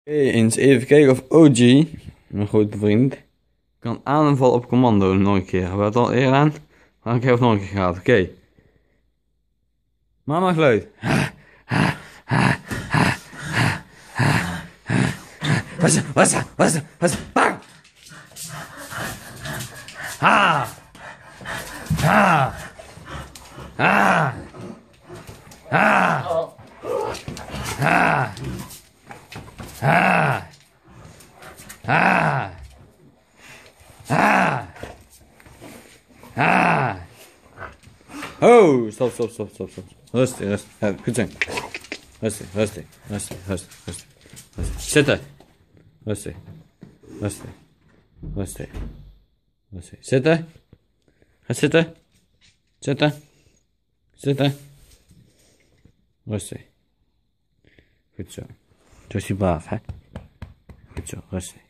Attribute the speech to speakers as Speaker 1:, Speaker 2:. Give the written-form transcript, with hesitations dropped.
Speaker 1: Eens even kijken of OG, mijn grote vriend, kan aanvallen op commando nog een keer. Hebben we het al eerder aan? Maar ik heb het nog een keer gehad. Oké. Mama geluid. Wat is dat? Bang! Ha! Ha! Ha! Ha! Ha! Ha! Ha! Ha! Ha! Oh, stop. Rustig. Ja, goed zo. Rustig. Zitten. Rustig. Zitten. Ga zitten. Zitten. Rustig. Goed zo. Zo is hij braaf, hè? Goed zo, rustig.